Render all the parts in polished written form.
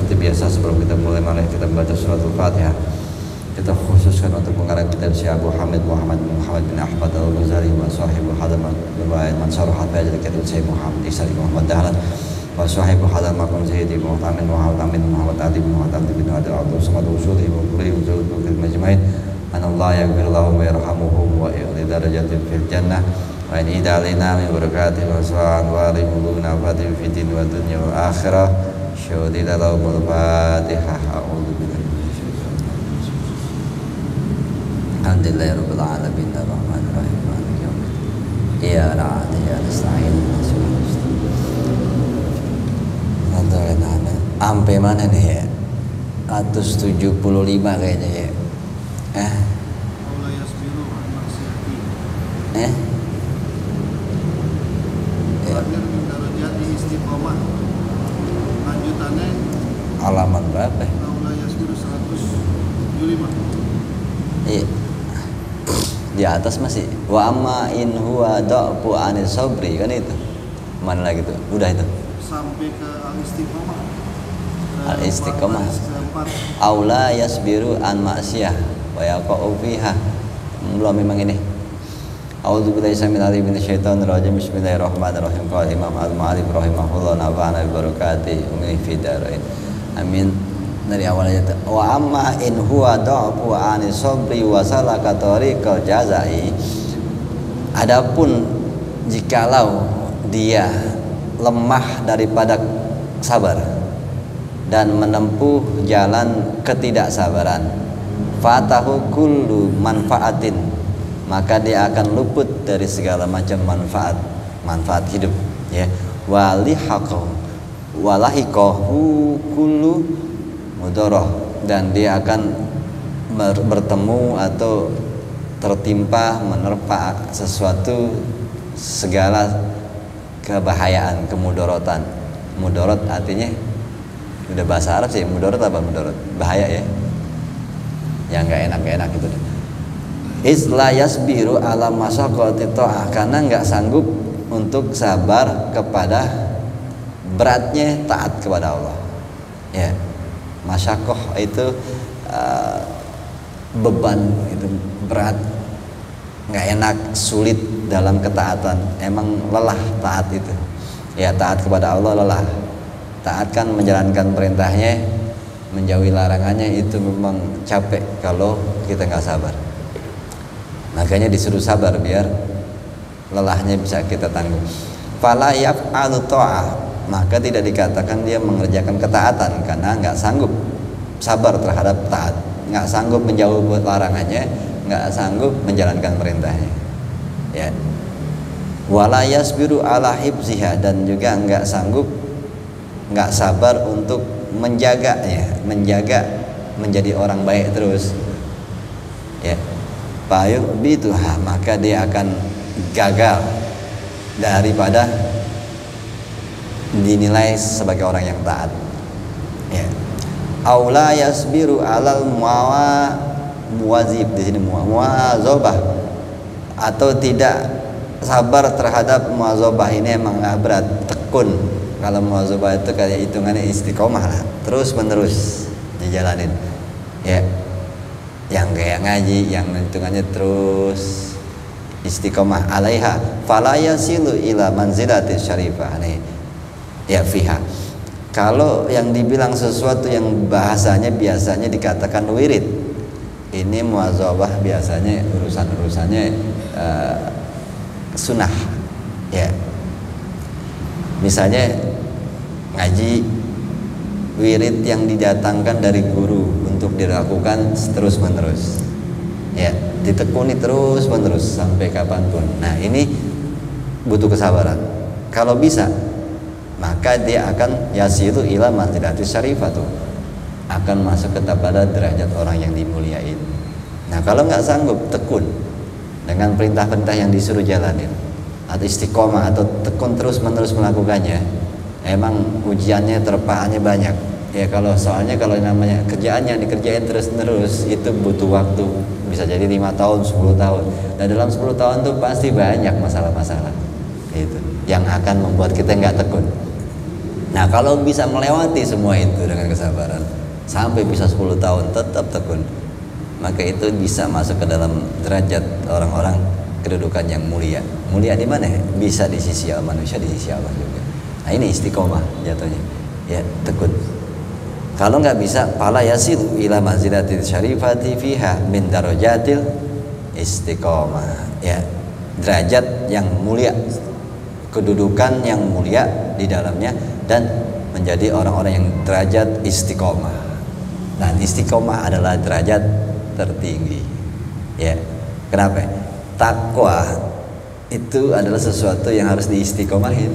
seperti biasa sebelum kita mulai, mari kita membaca suratul Fatihah. Kita khususkan untuk mengarang kitab Syekh Abu Hamid Muhammad bin Ahmad Al-Ghazali wa sahibu hadamat riwayat man syarahat ba'da kitab Syekh Muhammad Isa Muhammad Dahlan wa sahibu hadamat Sayyidi Muhammad Ali bin Muhammad bin Abdul Samad Usuli wa kulli wujud bil majma'in anallahu yaghfir lahum wa yarhamuhum wa yu'li darajatin fil jannah wa in idalina min barakatihi wa sa'an wa alimuna fatih fi din wa dunya wa akhirah syuhudi lahumul fatihah. A'udzu billahi alhamdulillahi rabbil alamin arrahmanir rahim maliki yaumiddin iyyaka na'budu wa iyyaka nasta'in sampai mana nih ya? 175 kayaknya ya. Lanjutannya halaman berapa? Iya. Di atas masih wa amma in huwa da'fu anis sabri, kan itu. Mana lagi tuh? Udah itu. Sampai ke al-istiqomah. Al-istiqomah. Aula yasbiru an ma'siyah wa yaqa'u fiha. Belum memang ini. A'udzubillahi samil alim minasyaitonir rajim. Bismillahirrahmanirrahim. Qala Imam Al-Ma'arif rahimahullah nafa'ana bi barakatihi min fidarain. Amin. Dari awal aja tuh. Wa amma in huwa da'fu ani sabri wa salaka tariqal jazai. Adapun jikalau dia lemah daripada sabar dan menempuh jalan ketidaksabaran, fatahu kullu manfaatin, maka dia akan luput dari segala macam manfaat hidup, ya. Walahikahu kullu mudoroh, dan dia akan bertemu atau tertimpa, menerpa sesuatu, segala kebahayaan, kemudorotan. Mudorot artinya udah bahasa Arab sih. Mudorot apa mudorot? Bahaya ya, yang nggak enak-enak gitu deh. Isla yasbiru ala masyaqqati ta'ah, karena nggak sanggup untuk sabar kepada beratnya taat kepada Allah, ya. Masyaqqah itu beban, itu berat, nggak enak, sulit dalam ketaatan. Emang lelah taat itu, ya. Taat kepada Allah lelah. Taat kan menjalankan perintahnya, menjauhi larangannya, itu memang capek kalau kita nggak sabar. Makanya disuruh sabar biar lelahnya bisa kita tanggung. Fala yaf'alu ta'ah, maka tidak dikatakan dia mengerjakan ketaatan karena nggak sanggup sabar terhadap taat, nggak sanggup menjauh larangannya, nggak sanggup menjalankan perintahnya, ya. Wala yasbiru ala hibziha, dan juga nggak sanggup, nggak sabar untuk menjaganya, menjaga menjadi orang baik terus, ya. Payuh bituha, maka dia akan gagal daripada dinilai sebagai orang yang taat, ya. Aula yasbiru alal muwazib, di sini muwazabah, atau tidak sabar terhadap muwazabah. Ini emang nggak berat, tekun. Kalau muwazabah itu kayak hitungannya istiqomah lah, terus menerus dijalanin, ya. Yang kayak ngaji, yang hitungannya terus istiqomah alaiha, fala yasilu ila manzilati syarifah nih, ya, fiha. Kalau yang dibilang sesuatu yang bahasanya biasanya dikatakan wirid, ini muwazabah biasanya urusannya sunnah, ya. Misalnya ngaji, wirid yang didatangkan dari guru untuk dilakukan terus menerus, ya, ditekuni terus menerus sampai kapanpun. Nah, ini butuh kesabaran. Kalau bisa, maka dia akan yasilu ila manzilati syarifatu, akan masuk kepada derajat orang yang dimuliain. Nah, kalau nggak sanggup tekun dengan perintah-perintah yang disuruh jalanin, atau istiqomah, atau tekun terus menerus melakukannya, emang ujiannya, terpaannya banyak, ya. Soalnya kalau namanya kerjaan yang dikerjain terus-menerus itu butuh waktu, bisa jadi 5 tahun, 10 tahun. Dan dalam 10 tahun tuh pasti banyak masalah-masalah itu yang akan membuat kita nggak tekun. Nah kalau bisa melewati semua itu dengan kesabaran sampai bisa 10 tahun tetap tekun, maka itu bisa masuk ke dalam derajat orang-orang kedudukan yang mulia. Mulia di mana? Bisa di sisi manusia, di sisi Allah juga. Nah ini istiqomah jatuhnya, ya tekun. Kalau nggak bisa, pala yasilu ila manzilatil syarifati fiha min darajatil istiqomah. Ya, derajat yang mulia, kedudukan yang mulia di dalamnya, dan menjadi orang-orang yang derajat istiqomah. Dan istiqomah adalah derajat tertinggi. Ya, kenapa? Takwa itu adalah sesuatu yang harus diistiqomahin.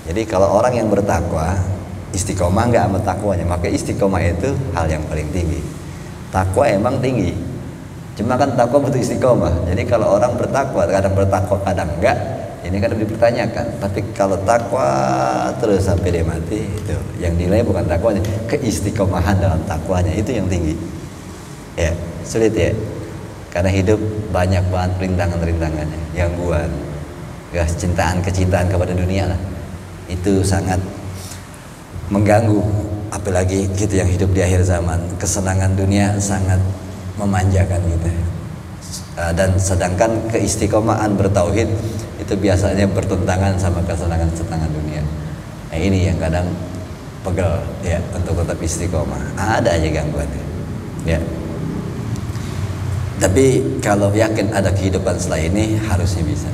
Jadi kalau orang yang bertakwa, istiqomah nggak sama takwanya, maka istiqomah itu hal yang paling tinggi. Takwa emang tinggi, cuma kan takwa butuh istiqomah. Jadi kalau orang bertakwa, kadang bertakwa kadang enggak, ini kan dipertanyakan. Tapi kalau takwa terus sampai dia mati, itu yang dinilai bukan takwanya, keistiqomahan dalam takwanya itu yang tinggi. Ya, sulit ya, karena hidup banyak banget rintangan-rintangannya, gangguan, ya, kecintaan kepada dunia lah, itu sangat mengganggu. Apalagi kita yang hidup di akhir zaman, kesenangan dunia sangat memanjakan kita. Dan sedangkan keistiqomahan bertauhid itu biasanya bertentangan sama kesenangan dunia. Nah ini yang kadang pegel ya untuk tetap istiqomah. Ada aja gangguannya. Ya. Tapi kalau yakin ada kehidupan setelah ini, harusnya bisa.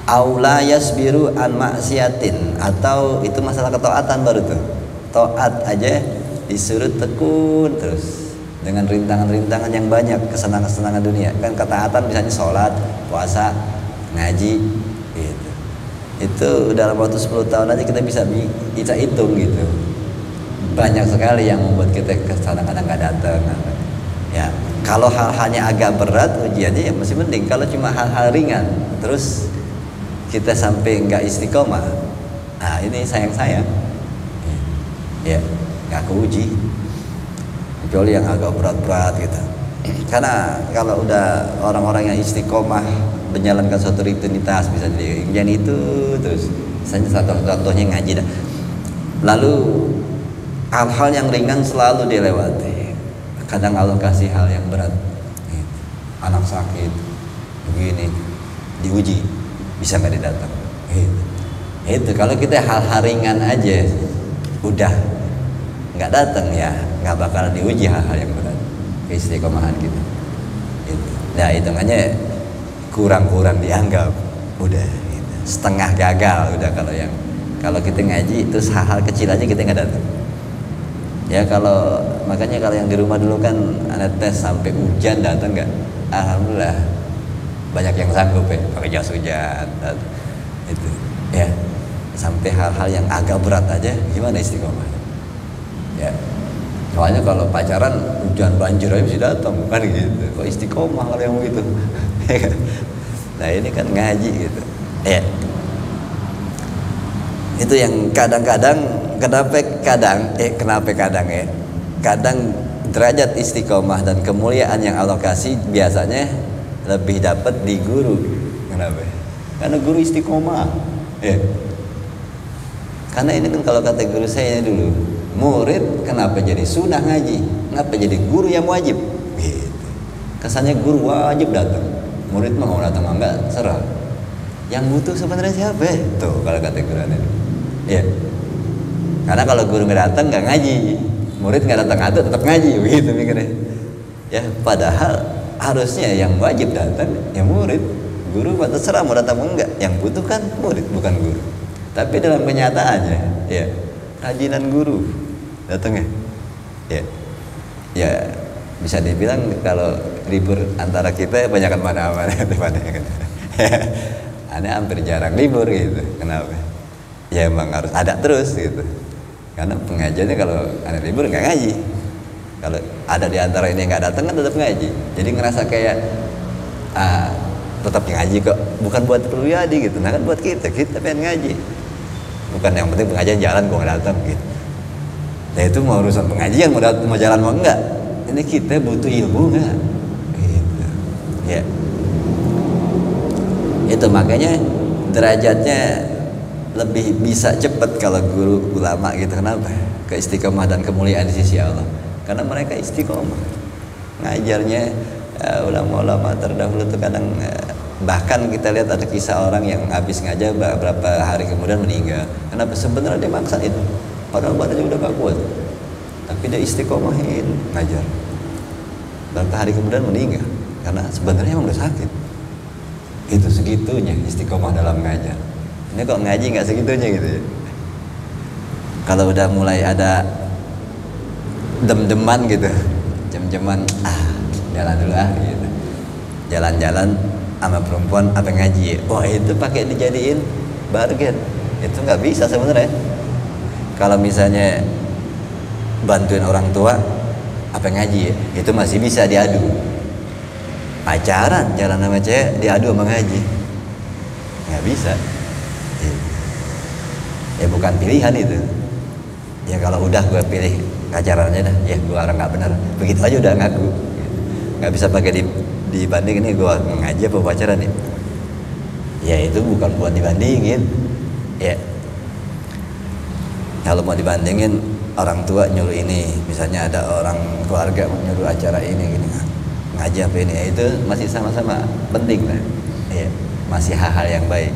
Aula yasbiru an maksiatin, atau itu masalah ketaatan baru tuh. Taat aja disuruh tekun terus dengan rintangan-rintangan yang banyak, kesenangan-kesenangan dunia. Kan ketaatan misalnya sholat, puasa, ngaji gitu. Itu dalam waktu 10 tahun aja kita bisa hitung gitu. Banyak sekali yang membuat kita kadang-kadang nggak datang. Ya, kalau hal-halnya agak berat ujiannya ya masih penting. Kalau cuma hal-hal ringan terus kita sampai nggak istiqomah, nah ini sayang ya nggak keuji, kecuali yang agak berat-berat gitu. Karena kalau udah orang-orang yang istiqomah menjalankan suatu rutinitas, bisa jadi yang itu terus, misalnya contohnya ngaji dah. Lalu hal-hal yang ringan selalu dilewati, kadang Allah kasih hal yang berat, anak sakit begini diuji, bisa nggak didatang itu kalau kita hal-hal ringan aja udah nggak datang, ya nggak bakalan diuji hal-hal yang berat, keistiqomahan gitu. Nah hitungannya kurang dianggap udah gitu. Setengah gagal udah. Kalau kita ngaji terus hal-hal kecil aja kita nggak datang ya. Kalau makanya kalau yang di rumah dulu kan ada tes sampai hujan datang nggak, alhamdulillah banyak yang sanggup ya pakai jas hujan itu ya. Sampai hal-hal yang agak berat aja gimana istiqomah ya. Soalnya kalau pacaran hujan banjir aja bisa datang, bukan gitu. Kok istiqomah kalau yang begitu? Nah ini kan ngaji gitu ya. Itu yang kadang-kadang kenapa kadang ya, kadang derajat istiqomah dan kemuliaan yang Allah kasih biasanya lebih dapat di guru. Kenapa? Karena guru istiqomah ya. Karena ini kan kalau kata guru saya dulu, murid kenapa jadi sunnah ngaji, kenapa jadi guru yang wajib gitu. Kesannya guru wajib datang, murid mah mau datang enggak serah. Yang butuh sebenarnya siapa ya? Tuh kalau kata guru ini ya. Karena kalau guru nggak datang nggak ngaji, murid nggak datang atau tetap ngaji begitu mikirnya ya. Padahal harusnya yang wajib datang ya murid, guru terserah mau datang enggak, yang butuh kan murid bukan guru. Tapi dalam kenyataannya ya rajinan guru datang ya bisa dibilang kalau libur antara kita banyakan mana-mana daripada aneh hampir jarang libur gitu. Kenapa? Ya emang harus ada terus gitu, karena pengajiannya kalau aneh libur nggak ngaji. Kalau ada di antara ini yang nggak datang kan tetap ngaji. Jadi ngerasa kayak tetap ngaji kok, bukan buat pribadi gitu. Nah kan buat kita pengen ngaji. Bukan yang penting pengajian jalan gua nggak datang gitu. Nah itu mau urusan pengajian mau jalan mau enggak. Ini kita butuh ilmu nggak? Gitu. Ya. Itu makanya derajatnya lebih bisa cepat kalau guru ulama gitu. Kenapa? Ke istiqomah dan kemuliaan di sisi Allah. Karena mereka istiqomah ngajarnya. Ulama-ulama terdahulu tuh kadang bahkan kita lihat ada kisah orang yang habis ngajar beberapa hari kemudian meninggal. Kenapa? Sebenarnya dia maksa itu, padahal badannya udah gak kuat, tapi dia istiqomahin ngajar. Beberapa hari kemudian meninggal karena sebenarnya emang udah sakit. Itu segitunya istiqomah dalam ngajar. Ini kok ngaji nggak segitunya gitu ya. Kalau udah mulai ada dem-deman gitu, jam-jaman jalan dulu gitu, jalan-jalan sama perempuan apa ngaji, wah itu pakai dijadiin bargain, itu nggak bisa sebenarnya. Kalau misalnya bantuin orang tua apa ngaji, itu masih bisa diadu. Pacaran jalan sama cewek diadu sama ngaji, nggak bisa. Ya bukan pilihan itu. Ya kalau udah gue pilih pacarannya dah, ya gue orang nggak benar, begitu aja udah ngaku. Nggak bisa pakai dibanding ini gue ngaji apa pacaran ya. Ya itu bukan buat dibandingin. Ya kalau mau dibandingin orang tua nyuruh ini, misalnya ada orang keluarga nyuruh acara ini gini, ngaji apa ini, ya itu masih sama-sama penting lah. Ya masih hal-hal yang baik.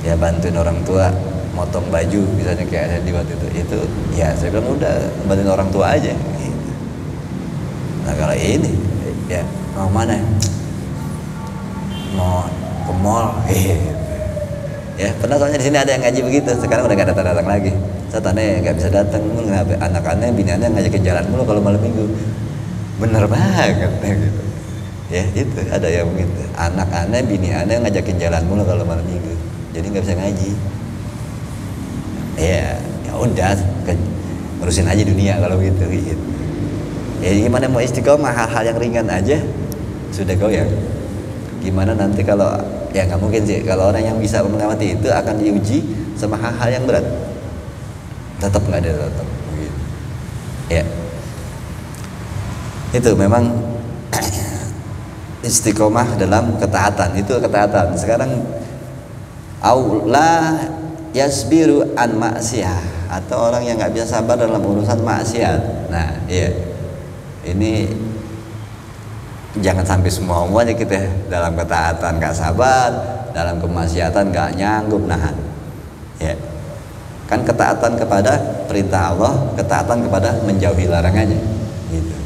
Ya bantuin orang tua motong baju misalnya kayak di waktu itu ya saya bilang udah bantuin orang tua aja gitu. Nah kalau ini ya mau mana, mau ke mall ya pernah soalnya di sini ada yang ngaji begitu, sekarang udah nggak datang lagi. Saya tanya nggak bisa datang, kenapa? Anak-anaknya biniannya ngajakin jalan mulu kalau malam minggu. Bener banget gitu ya, itu ada yang begitu, anak-anaknya biniannya ngajakin jalan mulu kalau malam minggu, jadi nggak bisa ngaji. Ya udah ngurusin aja dunia kalau gitu. Ya gimana mau istiqomah, hal-hal yang ringan aja sudah goyang. Gimana nanti kalau ya nggak mungkin sih kalau orang yang bisa mengamati itu akan diuji sama hal-hal yang berat, tetap nggak ada tetap gitu. Ya itu memang istiqomah dalam ketaatan, itu ketaatan. Sekarang aula yasbiru an maksiyah, atau orang yang nggak bisa sabar dalam urusan maksiat. Nah iya ini jangan sampai semuanya kita dalam ketaatan nggak sabar, dalam kemaksiatan nggak nyanggup nahan. Ya kan ketaatan kepada perintah Allah, ketaatan kepada menjauhi larangannya gitu.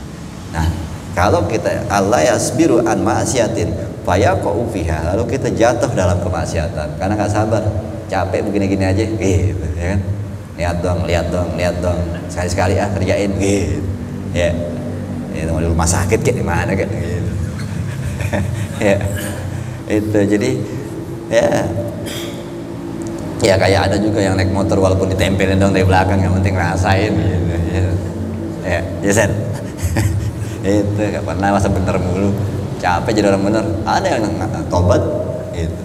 Nah kalau kita Allah yasbiru an maksiatin fayaqau fiha, lalu kita jatuh dalam kemaksiatan karena nggak sabar, capek begini-gini aja gitu ya kan, lihat dong sekali-sekali kerjain gitu ya. Itu mau di rumah sakit kayak di mana kan gitu. Ya itu jadi ya kayak ada juga yang naik motor walaupun ditempelin dong dari belakang, yang penting rasain gitu ya Sen. Itu gak pernah masa bener mulu, capek jadi orang bener. Ada yang tobat gitu,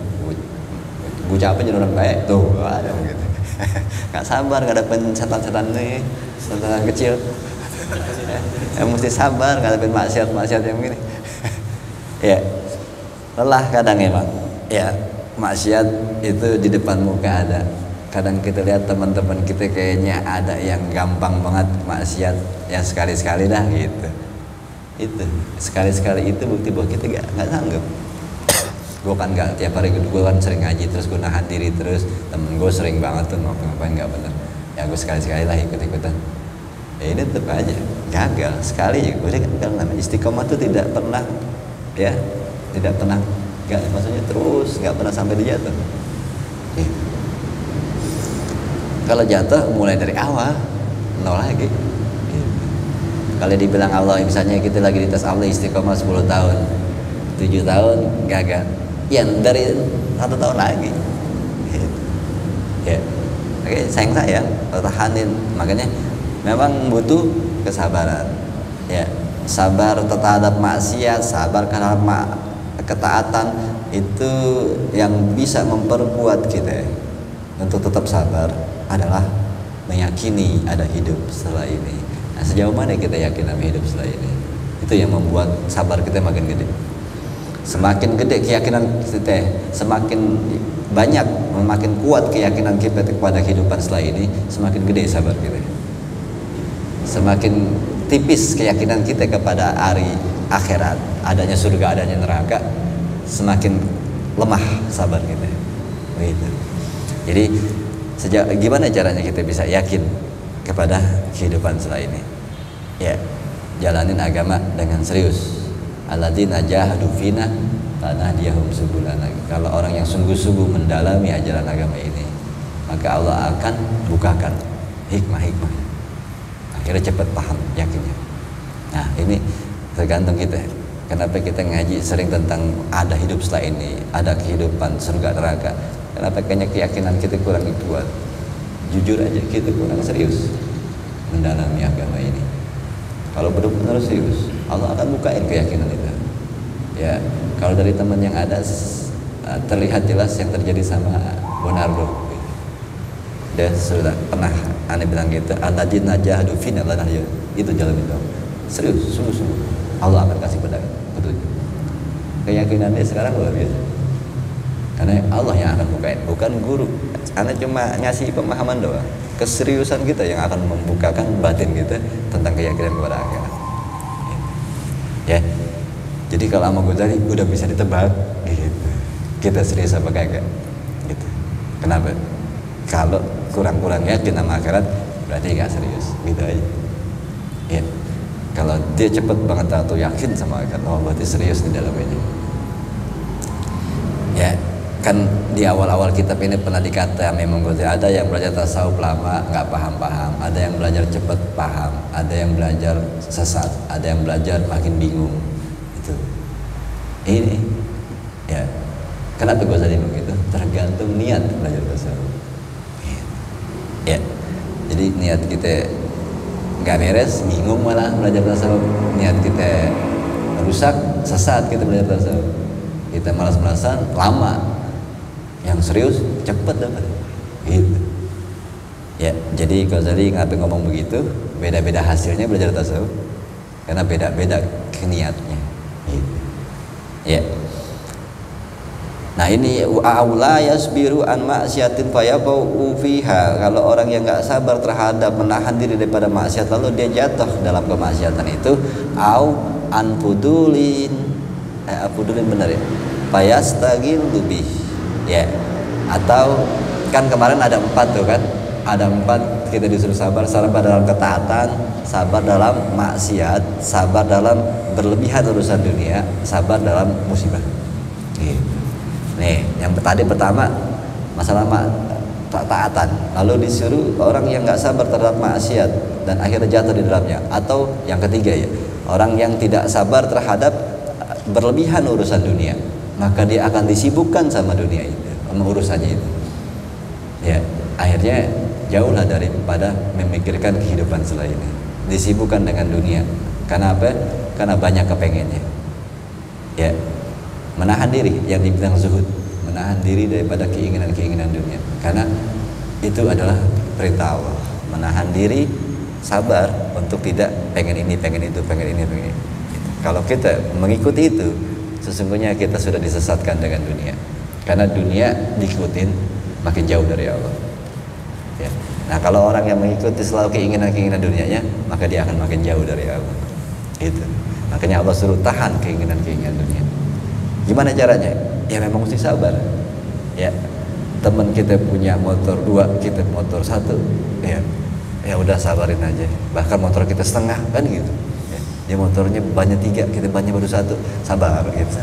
gue capek jadi orang baik tuh, ada gitu. Gak sabar ngadepin setan-setan nih, setan kecil. Mesti sabar ngadepin maksiat yang begini. Ya lelah kadang emang ya, maksiat itu di depan muka ada. Kadang kita lihat teman-teman kita kayaknya ada yang gampang banget maksiat, ya sekali-sekali dah gitu. Itu sekali-sekali itu bukti bahwa kita nggak sanggup. Gue kan nggak tiap hari, gue kan sering ngaji terus gue nahan diri terus. Temen gue sering banget tuh ngapain nggak bener, ya gue sekali-sekali lah ikut-ikutan. Ya ini tetap aja gagal sekali. Gue kan namanya istiqomah tuh tidak pernah ya, tidak pernah nggak, maksudnya terus nggak pernah sampai di jatuh. Kalau jatuh mulai dari awal nol lagi. Kalau dibilang Allah misalnya kita lagi di tes Allah istiqomah 10 tahun 7 tahun gagal, ya dari 1 tahun lagi ya. Oke, sayang tahanin. Makanya memang butuh kesabaran ya, sabar terhadap maksiat, sabar terhadap ketaatan. Itu yang bisa memperkuat kita untuk tetap sabar adalah meyakini ada hidup setelah ini. Nah, sejauh mana kita yakin sama hidup setelah ini, itu yang membuat sabar kita makin gede. Semakin gede keyakinan kita, semakin banyak, semakin kuat keyakinan kita kepada kehidupan setelah ini, semakin gede sabar kita. Semakin tipis keyakinan kita kepada hari akhirat, adanya surga, adanya neraka, semakin lemah sabar kita. Begitu. Jadi gimana caranya kita bisa yakin kepada kehidupan setelah ini? Ya, jalanin agama dengan serius. Alladzina jahadu fina lanahdiyahum subulana. Kalau orang yang sungguh-sungguh mendalami ajaran agama ini, maka Allah akan bukakan hikmah-hikmah. Akhirnya cepat paham, yakinnya. Nah, ini tergantung kita. Kenapa kita ngaji sering tentang ada hidup setelah ini, ada kehidupan surga neraka? Kenapa kayaknya keyakinan kita kurang kuat? Jujur aja, kita kurang serius mendalami agama ini. Kalau benar-benar serius, Allah akan bukain keyakinan itu. Ya, kalau dari teman yang ada terlihat jelas yang terjadi sama Bonardo. Dia sudah pernah aneh bilang gitu, alladzina jahadu fina lanahdiyahum. Itu jalan itu. Serius, sungguh-sungguh. Allah akan kasih petunjuk. Keyakinan dia sekarang luar biasa. Karena Allah yang akan bukain, bukan guru. Karena cuma ngasih pemahaman doang. Keseriusan kita yang akan membukakan batin kita tentang keyakinan kepada akhirat. Ya. Jadi kalau sama Ghazali udah bisa ditebak gitu. Kita serius apa kagak? Gitu. Kenapa? Kalau kurang-kurang yakin sama akhirat berarti gak serius. Gitu aja. Ya. Kalau dia cepet banget atau yakin sama akhirat, oh berarti serius di dalam ini. Ya. Kan di awal-awal kitab ini pernah dikata memang ada yang belajar tasawuf lama nggak paham-paham, ada yang belajar cepat paham, ada yang belajar sesat, ada yang belajar makin bingung. Itu ini ya kenapa gue tadi begitu? Tergantung niat belajar tasawuf. Ya jadi niat kita nggak beres, bingung malah belajar tasawuf. Niat kita rusak, sesat kita belajar tasawuf. Kita malas-malasan lama. Yang serius cepet dapat gitu. Ya, jadi Ghazali ngapain ngomong begitu, beda-beda hasilnya belajar tasawuf karena beda-beda niatnya gitu. Ya. Nah, ini aula yasbiru an maksiatin fayaqau fiha. Kalau orang yang enggak sabar terhadap menahan diri daripada maksiat lalu dia jatuh dalam kemaksiatan itu, au an fudulin fudulin benar ya. Fayastagil lebih. Ya, atau kan kemarin ada 4 tuh kan, ada 4 kita disuruh sabar dalam ketaatan, sabar dalam maksiat, sabar dalam berlebihan urusan dunia, sabar dalam musibah. Gitu. Nih, yang tadi pertama masalah taatan, lalu disuruh orang yang nggak sabar terhadap maksiat dan akhirnya jatuh di dalamnya, atau yang ketiga ya, orang yang tidak sabar terhadap berlebihan urusan dunia, maka dia akan disibukkan sama dunia itu, sama urusannya itu. Ya, akhirnya jauhlah daripada memikirkan kehidupan setelah ini. Disibukkan dengan dunia. Karena apa? Karena banyak kepengennya. Ya, menahan diri yang dibilang zuhud, menahan diri daripada keinginan-keinginan dunia. Karena itu adalah perintah Allah. Menahan diri, sabar untuk tidak pengen ini, pengen itu, pengen ini, pengen ini. Kalau kita mengikuti itu, sesungguhnya kita sudah disesatkan dengan dunia. Karena dunia diikutin makin jauh dari Allah. Ya. Nah, kalau orang yang mengikuti selalu keinginan-keinginan dunianya, maka dia akan makin jauh dari Allah. Itu. Makanya Allah suruh tahan keinginan-keinginan dunia. Gimana caranya? Ya memang mesti sabar. Ya. Teman kita punya motor 2, kita motor 1. Ya. Ya udah sabarin aja. Bahkan motor kita setengah kan gitu. Dia motornya banyak 3, kita banyak baru 1, sabar gitu.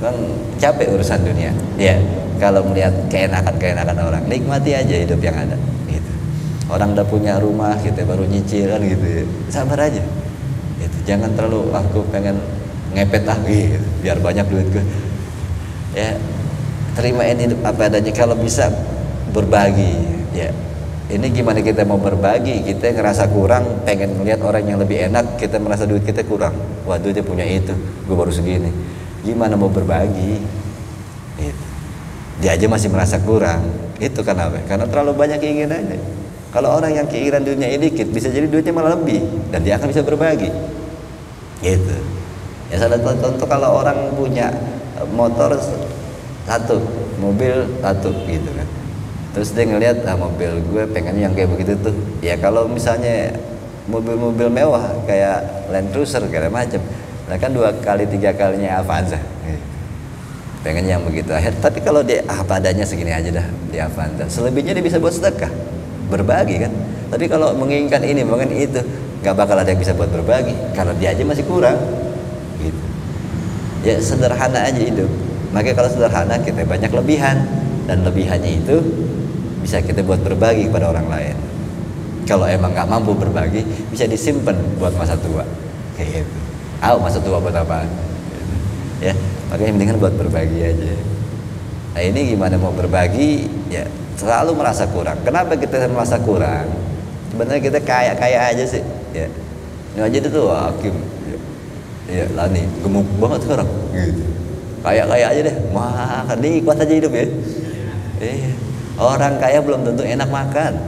Kan capek urusan dunia. Ya, kalau melihat keenakan orang, nikmati aja hidup yang ada. Gitu. Orang udah punya rumah, kita baru nyicil kan gitu. Sabar aja. Gitu. Jangan terlalu aku pengen ngepet gitu, biar banyak duitku. Ya, terimain hidup apa adanya. Kalau bisa berbagi. Ya. Ini gimana kita mau berbagi? Kita ngerasa kurang, pengen melihat orang yang lebih enak, kita merasa duit kita kurang. Waduh, dia punya itu, gue baru segini. Gimana mau berbagi? Gitu. Dia aja masih merasa kurang. Itu kenapa? Karena terlalu banyak keinginannya. Kalau orang yang keinginan dunia ini dikit, bisa jadi duitnya malah lebih, dan dia akan bisa berbagi. Gitu. Ya salah contoh kalau orang punya motor satu, mobil satu gitu kan. Terus dia ngelihat mobil gue pengen yang kayak begitu tuh. Ya kalau misalnya mobil-mobil mewah kayak Land Cruiser kayak macam, nah kan 2 kali 3 kalinya Avanza. Pengen yang begitu. Tapi kalau dia apa adanya segini aja dah di Avanza. Selebihnya dia bisa buat sedekah, berbagi kan. Tapi kalau menginginkan ini, menginginkan itu, nggak bakal ada yang bisa buat berbagi karena dia aja masih kurang. Gitu. Ya sederhana aja hidup. Makanya kalau sederhana kita banyak lebihan, dan lebihannya itu bisa kita buat berbagi kepada orang lain. Kalau emang nggak mampu berbagi, bisa disimpan buat masa tua. Kayak gitu. Masa tua buat apa? Gitu. Ya, makanya mendingan buat berbagi aja. Nah ini gimana mau berbagi? Ya selalu merasa kurang. Kenapa kita merasa kurang? Sebenarnya kita kaya aja sih. Ya, ini aja tuh hakim. Ya, Lani gemuk banget sekarang. Gitu. Kaya aja deh. Wah, nikmat aja hidup ya. Orang kaya belum tentu enak makan.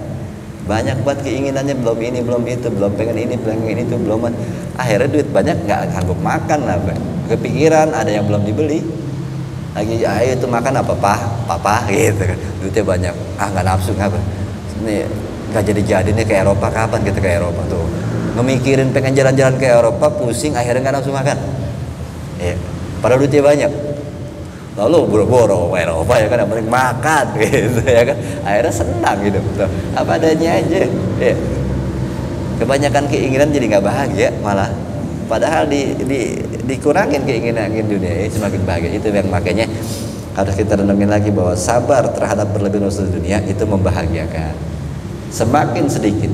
Banyak banget keinginannya, belum ini, belum itu, belum pengen ini, pengen itu, belum. Akhirnya duit banyak nggak sanggup makan lah. Kepikiran ada yang belum dibeli. Lagi ayo itu makan apa papa gitu kan. Duitnya banyak. Nggak nafsu ngapa. Nih nggak jadi nih ke Eropa, kapan kita ke Eropa tuh. Memikirin pengen jalan-jalan ke Eropa, pusing akhirnya nggak nafsu makan. Padahal duitnya banyak. Lalu boro-boro Eropa ya kan, yang penting makan gitu ya kan, akhirnya senang gitu. Apa adanya aja ya. Kebanyakan keinginan jadi nggak bahagia malah, padahal dikurangin keinginan dunia ini semakin bahagia. Itu yang makanya harus kita renungin lagi bahwa sabar terhadap berlebihan urusan dunia itu membahagiakan. Semakin sedikit,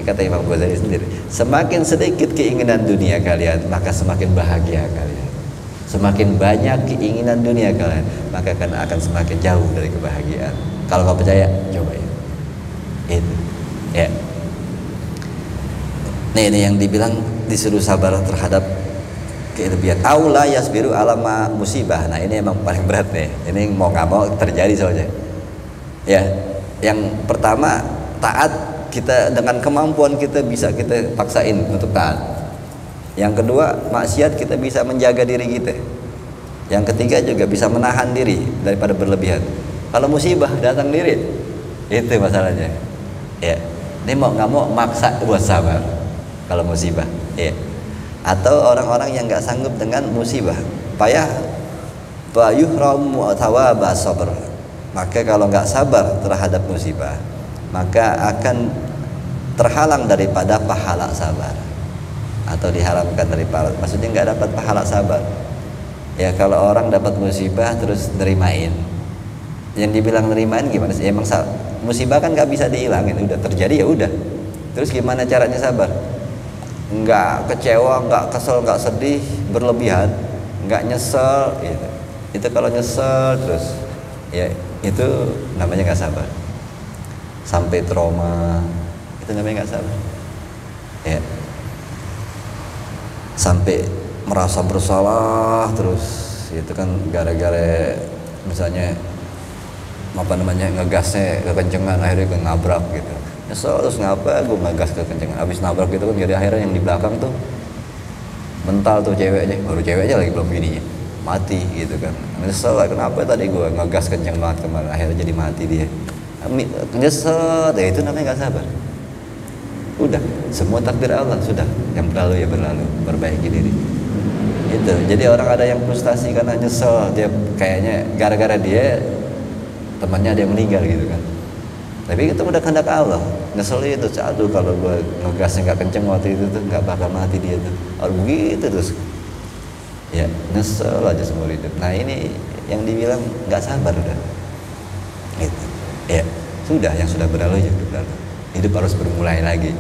kata Imam Ghazali sendiri, semakin sedikit keinginan dunia kalian, maka semakin bahagia kalian. Semakin banyak keinginan dunia kalian, maka akan semakin jauh dari kebahagiaan. Kalau nggak percaya, coba ya. Itu, ya. Ini yang dibilang disuruh sabar terhadap kelebihan. Aula yasbiru alama musibah. Nah ini emang paling berat nih. Ini mau nggak mau terjadi soalnya. Ya, yang pertama taat kita dengan kemampuan kita bisa kita paksain untuk taat. Yang kedua, maksiat kita bisa menjaga diri kita. Yang ketiga juga bisa menahan diri daripada berlebihan. Kalau musibah datang diri, itu masalahnya. Ya, ini mau nggak mau maksa buat sabar. Kalau musibah, ya. Atau orang-orang yang nggak sanggup dengan musibah, payah, payuhramu thawaba sabr. Maka kalau nggak sabar terhadap musibah, maka akan terhalang daripada pahala sabar. Atau diharamkan dari pahala, maksudnya nggak dapat pahala sabar. Ya kalau orang dapat musibah terus nerimain, yang dibilang nerimain gimana sih? Emang musibah kan nggak bisa dihilangin, udah terjadi ya udah. Terus gimana caranya sabar? Nggak kecewa, nggak kesel, nggak sedih berlebihan, nggak nyesel. Gitu. Itu kalau nyesel terus, ya itu namanya nggak sabar. Sampai trauma, itu namanya nggak sabar. Ya. Sampai merasa bersalah terus, itu kan gara-gara misalnya ngegasnya kekencengan, akhirnya ngabrak gitu. Nyesel terus ngapa gue ngegas kekencengan, habis nabrak gitu kan, jadi akhirnya yang di belakang tuh mental tuh ceweknya, baru ceweknya lagi belum bininya mati gitu kan. Nyesel lah kenapa tadi gue ngegas kenceng banget kemarin, akhirnya jadi mati dia. Nyesel, ya itu namanya nggak sabar. Udah, semua takdir Allah sudah, yang berlalu ya berlalu, perbaiki diri. Itu. Jadi orang ada yang frustasi karena nyesel, dia kayaknya gara-gara dia temannya ada yang meninggal gitu kan. Tapi itu udah kehendak Allah. Nyesel itu, aduh kalau gue ngegasnya nggak kenceng waktu itu tuh nggak bakal mati dia tuh. Oh begitu terus. Ya nyesel aja seumur hidup. Nah ini yang dibilang nggak sabar udah. Gitu. Ya sudah, yang sudah berlalu ya berlalu. Hidup harus bermulai lagi.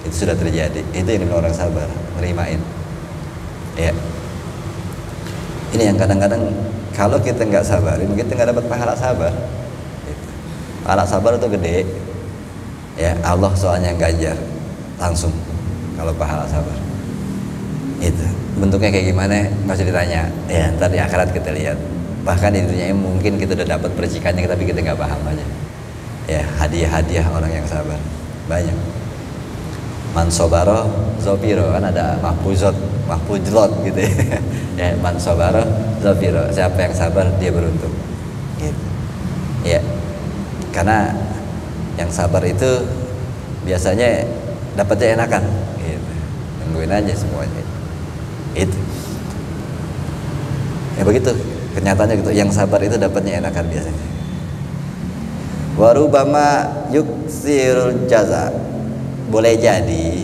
Itu sudah terjadi. Itu yang dimana orang sabar, nerimain. Ya. Ini yang kadang-kadang kalau kita nggak sabarin, kita nggak dapat pahala sabar. Gitu. Pahala sabar itu gede. Ya Allah soalnya gajar langsung kalau pahala sabar. Itu bentuknya kayak gimana? Nggak usah ditanya. Ya ntar di akhirat kita lihat. Bahkan di dunia ini mungkin kita udah dapat percikannya, tapi kita nggak paham aja. Ya hadiah-hadiah orang yang sabar banyak. Man sobaro zopiro, kan ada mahfuzot gitu ya. Ya man sobaro zopiro, siapa yang sabar dia beruntung. Karena yang sabar itu biasanya dapatnya enakan gitu. Nungguin aja semuanya itu ya, begitu kenyataannya gitu. Yang sabar itu dapatnya enakan biasanya. Warubama yuksirul jaza, boleh jadi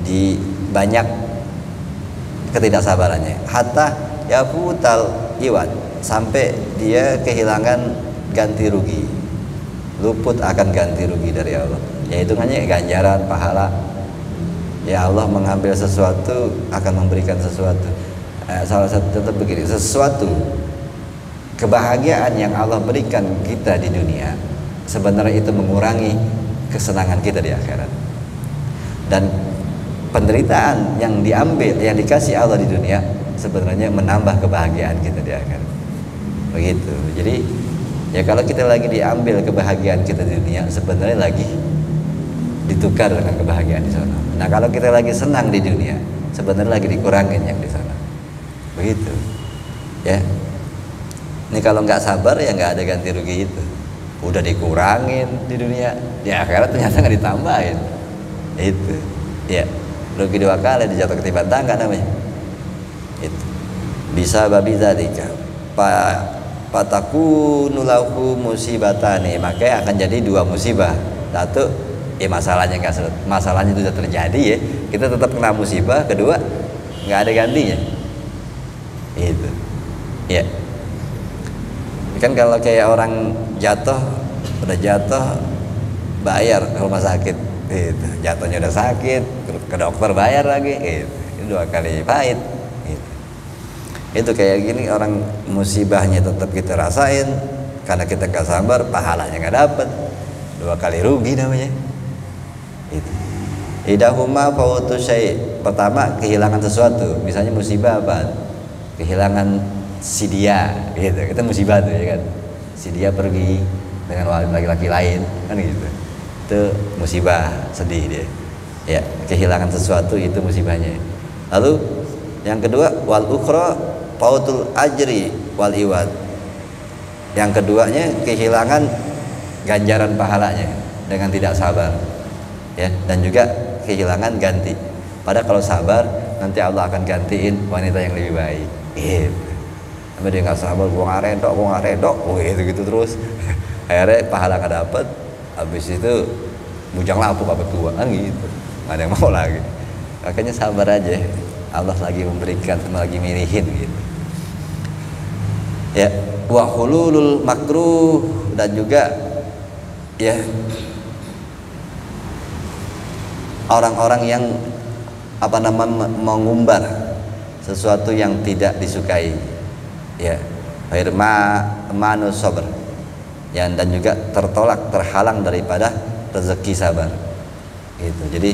di banyak ketidaksabarannya, hatta yafutal iwat, sampai dia kehilangan ganti rugi, luput akan ganti rugi dari Allah, yaitu hanya ganjaran pahala. Ya Allah mengambil sesuatu akan memberikan sesuatu. Salah satu tetap begini, sesuatu kebahagiaan yang Allah berikan kita di dunia sebenarnya itu mengurangi kesenangan kita di akhirat, dan penderitaan yang diambil, yang dikasih Allah di dunia sebenarnya menambah kebahagiaan kita di akhirat. Begitu. Jadi ya kalau kita lagi diambil kebahagiaan kita di dunia, sebenarnya lagi ditukar dengan kebahagiaan di sana. Nah kalau kita lagi senang di dunia, sebenarnya lagi dikurangin yang di sana. Begitu. Ya. Ini kalau nggak sabar ya nggak ada ganti rugi itu. Udah dikurangin di dunia, di akhirat ternyata nggak ditambahin. Itu. Ya. Rugi 2 kali, dijatuh ketiban tangga namanya. Itu. Bisa babi dzalika. Patakunu lahu musibatani, makanya akan jadi 2 musibah. Satu, ya masalahnya masalahnya itu sudah terjadi ya, kita tetap kena musibah. Kedua, nggak ada gantinya. Itu. Ya. Kan kalau kayak orang jatuh, udah jatuh bayar ke rumah sakit, gitu. Jatuhnya udah sakit, ke dokter bayar lagi, gitu. Ini 2 kali pahit. Gitu. Itu kayak gini, orang musibahnya tetap kita rasain karena kita gak sabar, pahalanya gak dapet, 2 kali rugi namanya. Itu. Idahuma fautu syai'. Pertama, kehilangan sesuatu, misalnya musibah apa? Kehilangan si dia, gitu. Kita musibah tuh ya kan. Si dia pergi dengan laki-laki lain, kan gitu. Itu musibah, sedih dia. Ya, kehilangan sesuatu itu musibahnya. Lalu yang kedua, wal ukhra fautul ajri wal iwad. Yang keduanya kehilangan ganjaran pahalanya dengan tidak sabar. Ya, dan juga kehilangan ganti. Padahal kalau sabar nanti Allah akan gantiin wanita yang lebih baik. Gitu. Tapi dia nggak sabar, gua nggak redok, gitu terus. Akhirnya pahala nggak dapet, habis itu bujang lapuk apa tua kan gitu, nggak ada yang mau lagi. Makanya sabar aja, Allah lagi memberikan, lagi milihin gitu. Ya, wa hululul makruh, dan juga ya orang-orang yang mengumbar sesuatu yang tidak disukai. Ya, manus sabar. Ya, dan juga terhalang daripada rezeki sabar. Gitu. Jadi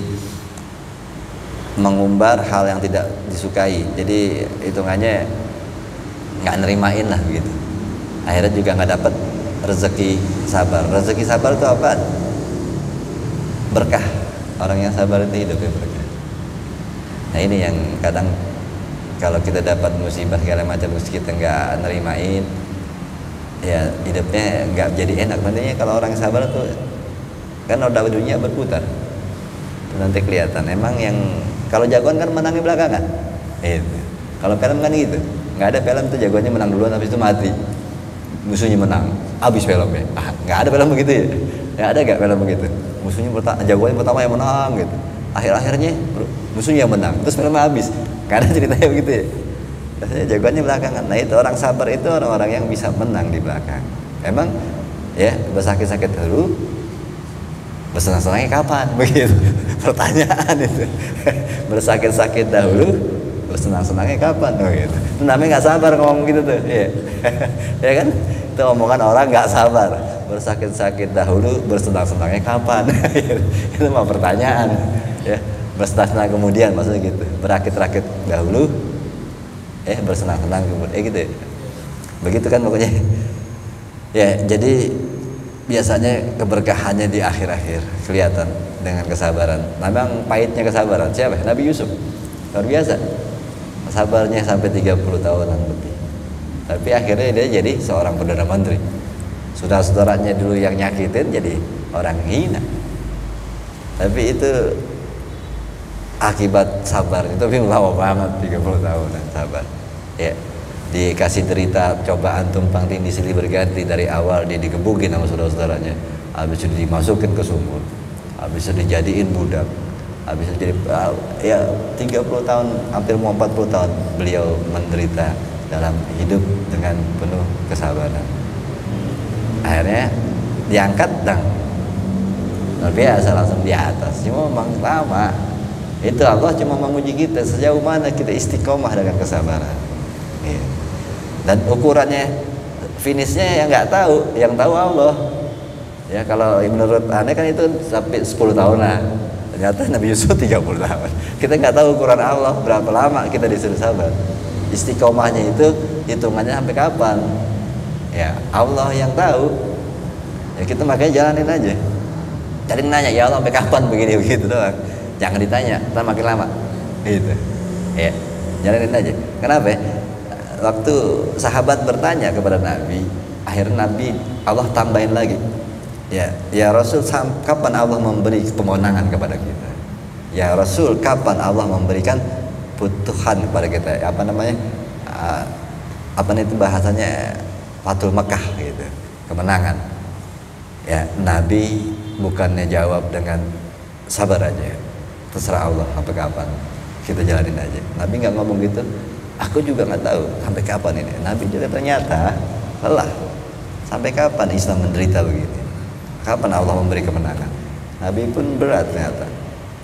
mengumbar hal yang tidak disukai. Jadi hitungannya nggak nerimain lah gitu. Akhirnya juga nggak dapat rezeki sabar. Rezeki sabar itu apa? Berkah. Orang yang sabar itu hidupnya berkah. Nah ini yang kadang kalau kita dapat musibah segala macam terus kita nggak nerimain, ya hidupnya nggak jadi enak. Nantinya kalau orang sabar tuh kan roda dunia berputar, nanti kelihatan. Emang yang kalau jagoan kan menangnya belakangan. Kalau film kan gitu, nggak ada film tuh jagoannya menang duluan habis itu mati, musuhnya menang, habis filmnya. Nggak ada film begitu ya? Nggak ada nggak film begitu? Musuhnya jagoannya pertama yang menang gitu, akhirnya musuhnya yang menang, terus filmnya habis. Nggak ada ceritanya begitu ya? Biasanya jagoannya belakangan. Nah itu orang sabar itu orang-orang yang bisa menang di belakang. Emang ya bersakit-sakit dulu, bersenang-senangnya kapan? Begitu pertanyaan itu. Bersakit-sakit dahulu, bersenang-senangnya kapan? Begitu. Itu namanya nggak sabar ngomong gitu tuh. Ya. Ya kan? Itu omongan orang nggak sabar. Bersakit-sakit dahulu, bersenang-senangnya kapan? Itu mah pertanyaan. Ya. Bersenang-senang kemudian, maksudnya gitu. Berakit-rakit dahulu, bersenang-senang kemudian, gitu ya. Begitu kan pokoknya. Ya, jadi biasanya keberkahannya di akhir-akhir kelihatan dengan kesabaran. Memang pahitnya kesabaran siapa? Nabi Yusuf. Luar biasa. Sabarnya sampai 30 tahunan lebih. Tapi akhirnya dia jadi seorang perdana menteri. saudara-saudaranya dulu yang nyakitin jadi orang hina. Tapi itu akibat sabar. Itu tapi lama banget, 30 tahun sabar. Ya, dikasih derita cobaan tumpang tindih silih berganti. Dari awal dia digebukin sama saudara-saudaranya, habis itu dimasukin ke sumur, habis itu dijadiin budak, habis itu jadi ya 30 tahun, hampir mau 40 tahun beliau menderita dalam hidup dengan penuh kesabaran. Akhirnya diangkat dan luar biasa langsung di atas. Cuma memang lama. Itu Allah cuma menguji kita sejauh mana kita istiqomah dengan kesabaran. Ya. Dan ukurannya, finishnya yang nggak tahu, yang tahu Allah. Ya kalau menurut aneh kan itu sampai 10 tahun lah. Ternyata Nabi Yusuf 30 tahun. Kita nggak tahu ukuran Allah berapa lama kita disuruh sabar. Istiqomahnya itu hitungannya sampai kapan? Ya Allah yang tahu. Ya kita makanya jalanin aja. Jadi nanya, ya Allah sampai kapan begini begitu doang. Jangan ditanya, ntar makin lama. Gitu. Ya, jalanin aja. Kenapa? Waktu sahabat bertanya kepada Nabi, akhirnya Nabi Allah tambahin lagi. Ya Rasul, kapan Allah memberi kemenangan kepada kita? Ya Rasul, kapan Allah memberikan putuhan kepada kita? Apa namanya? Apa itu bahasanya? Fathul Mekah gitu, kemenangan. Ya, Nabi bukannya jawab dengan sabar aja. Terserah Allah sampai kapan, kita jalanin aja. Nabi nggak ngomong gitu. Aku juga nggak tahu sampai kapan ini. Nabi juga ternyata lelah. Sampai kapan Islam menderita begini? Kapan Allah memberi kemenangan? Nabi pun berat ternyata.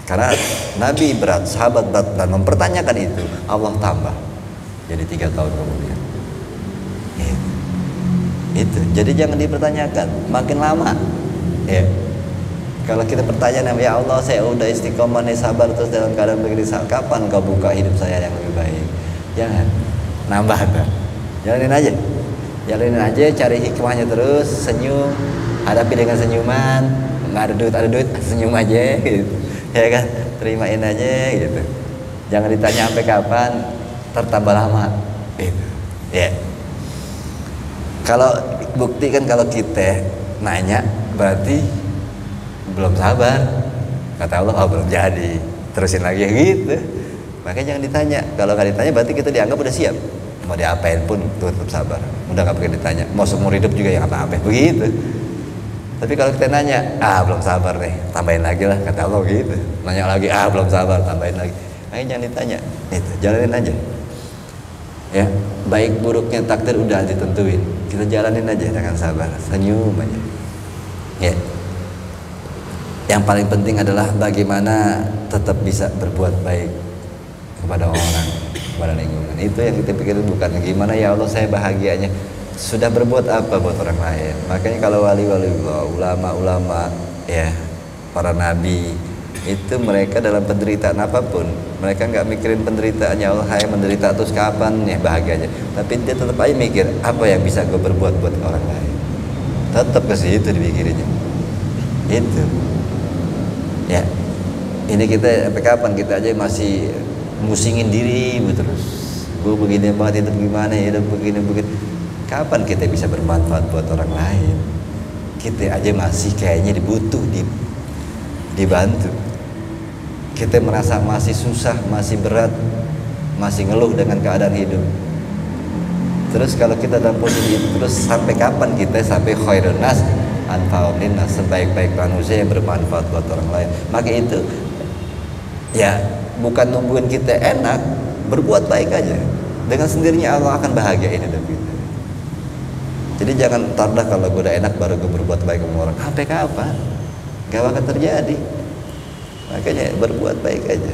Karena Nabi berat, sahabat berat, dan mempertanyakan itu, Allah tambah. Jadi 3 tahun kemudian. Itu. Jadi jangan dipertanyakan. Makin lama. Ya. Kalau kita pertanyaan, ya Allah saya udah istiqomah nih, sabar terus dalam keadaan begini, kapan kau buka hidup saya yang lebih baik? Jangan nambah kan? Jalanin aja, cari hikmahnya terus, senyum, hadapi dengan senyuman. Nggak ada duit, senyum aja gitu. Ya kan, terimain aja gitu. Jangan ditanya sampai kapan, tertambah lama gitu. Ya. Kalau bukti kan kalau kita nanya berarti belum sabar, kata Allah, belum jadi, terusin lagi gitu. Makanya jangan ditanya. Kalau nggak ditanya berarti kita dianggap udah siap, mau diapain pun tetap sabar, udah nggak perlu ditanya. Mau seumur hidup juga yang apa-apa begitu. Tapi kalau kita nanya, belum sabar nih, tambahin lagi lah, kata Allah gitu. Nanya lagi, belum sabar, tambahin lagi. Makanya jangan ditanya, itu jalanin aja. Ya, baik buruknya takdir udah ditentuin, kita jalanin aja dengan sabar, senyum aja. Ya. Yang paling penting adalah bagaimana tetap bisa berbuat baik kepada orang, kepada lingkungan. Itu yang kita pikirin, bukan gimana ya Allah saya bahagianya sudah berbuat apa buat orang lain. Makanya kalau wali-wali Allah, ulama-ulama, ya para nabi itu mereka dalam penderitaan apapun, mereka nggak mikirin penderitaannya Allah, saya menderita terus kapan ya bahagianya. Tapi dia tetap aja mikir apa yang bisa gue berbuat buat orang lain. Tetap ke situ dipikirinnya. Itu. Ya, ini kita sampai kapan kita aja masih musingin diri terus. Gue begini banget, itu gimana ya, begini. Kapan kita bisa bermanfaat buat orang lain? Kita aja masih kayaknya dibantu. Kita merasa masih susah, masih berat, masih ngeluh dengan keadaan hidup. Terus kalau kita dalam posisi itu terus, sampai kapan kita sampai khairun nas anfa'un linnas, sebaik-baik manusia yang bermanfaat buat orang lain? Maka itu ya bukan nungguin kita enak, berbuat baik aja. Dengan sendirinya Allah akan bahagiain hidup kita. Jadi jangan tardah kalau gue udah enak baru gue berbuat baik sama orang. Sampai kapan? Gak akan terjadi. Makanya berbuat baik aja.